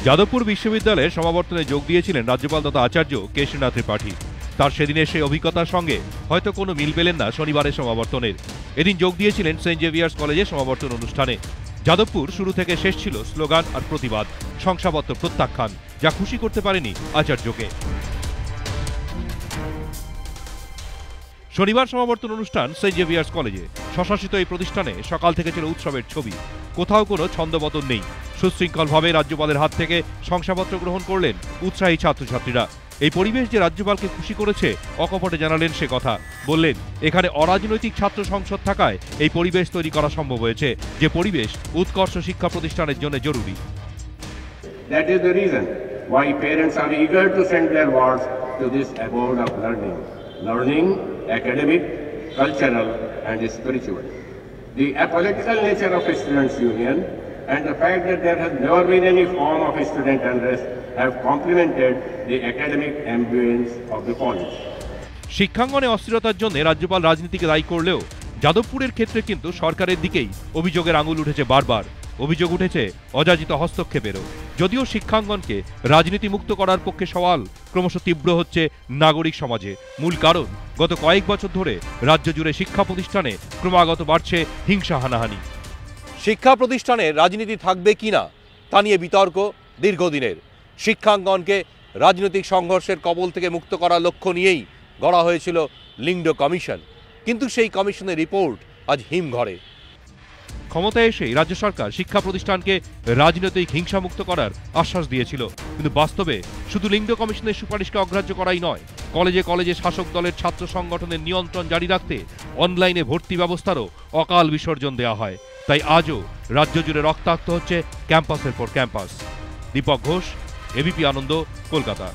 যাদবপুর বিশ্ববিদ্যালয়ের সমাবর্তনে যোগ দিয়েছিলেন রাজ্যপাল তথা আচার্য কেশরীনাথ ত্রিপাঠী। তার সেদিনের সেই অভিজ্ঞতার সঙ্গে হয়তো কোনো মিল পেলেন না শনিবারের সমাবর্তনের। এদিন যোগ দিয়েছিলেন সেন্ট জেভিয়ার্স কলেজের সমাবর্তন অনুষ্ঠানে। যাদবপুর শুরু থেকে শেষ ছিল স্লোগান আর প্রতিবাদ, শংসাপত্র প্রত্যাখ্যান, যা খুশি করতে পারেনি আচার্যকে। শনিবার সমাবর্তন অনুষ্ঠান সেন্ট জেভিয়ার্স কলেজে। স্বশাসিত এই প্রতিষ্ঠানে সকাল থেকে ছিল উৎসবের ছবি। কোথাও কোনো ছন্দপতন নেই। সুশৃঙ্খলভাবে রাজ্যপালের হাত থেকে শংসাপত্র গ্রহণ করলেন উৎসাহী ছাত্রছাত্রীরা। এই পরিবেশ যে রাজ্যপালকে খুশি করেছে অকপটে জানালেন সে কথা। বললেন, এখানে অরাজনৈতিক ছাত্র সংসদ থাকায় এই পরিবেশ তৈরি করা সম্ভব হয়েছে, যে পরিবেশ উৎকর্ষ শিক্ষা প্রতিষ্ঠানের জন্য জরুরি। That is the reason why parents are eager to send their wards to this abode of learning, academic, cultural and spiritual. The apolitical nature of a students' union and the fact that there has never been any form of student unrest have complemented the academic ambience of the college. শিক্ষাঙ্গনে অস্থিরতার জন্য রাজ্যপাল রাজনীতিকে দায়ী করলেও যাদবপুরের ক্ষেত্রে কিন্তু সরকারের দিকেই অভিযোগের আঙুল উঠেছে বারবার। অভিযোগ উঠেছে অযাচিত হস্তক্ষেপেরও। যদিও শিক্ষাঙ্গনকে রাজনীতি মুক্ত করার পক্ষে সওয়াল ক্রমশ তীব্র হচ্ছে নাগরিক সমাজে। মূল কারণ, গত কয়েক বছর ধরে রাজ্য জুড়ে শিক্ষা প্রতিষ্ঠানে ক্রমাগত বাড়ছে হিংসা হানাহানি। শিক্ষা প্রতিষ্ঠানে রাজনীতি থাকবে কিনা তা নিয়ে বিতর্ক দীর্ঘদিনের। শিক্ষাঙ্গনকে রাজনৈতিক সংঘর্ষের কবল থেকে মুক্ত করার লক্ষ্য নিয়েই গড়া হয়েছিল লিংডো কমিশন, কিন্তু সেই কমিশনের রিপোর্ট আজ হিমঘরে। ক্ষমতায় এসেই রাজ্য সরকার শিক্ষা প্রতিষ্ঠানকে রাজনৈতিক হিংসামুক্ত করার আশ্বাস দিয়েছিল, কিন্তু বাস্তবে শুধু লিংডো কমিশনের সুপারিশকে অগ্রাহ্য করাই নয়, কলেজে কলেজে শাসক দলের ছাত্র সংগঠনের নিয়ন্ত্রণ জারি রাখতে অনলাইনে ভর্তি ব্যবস্থারও অকাল বিসর্জন দেওয়া হয়। তাই আজও রাজ্য জুড়ে রক্তাক্ত হচ্ছে ক্যাম্পাসের পর ক্যাম্পাস। দীপক ঘোষ, এবিপি আনন্দ, কলকাতা।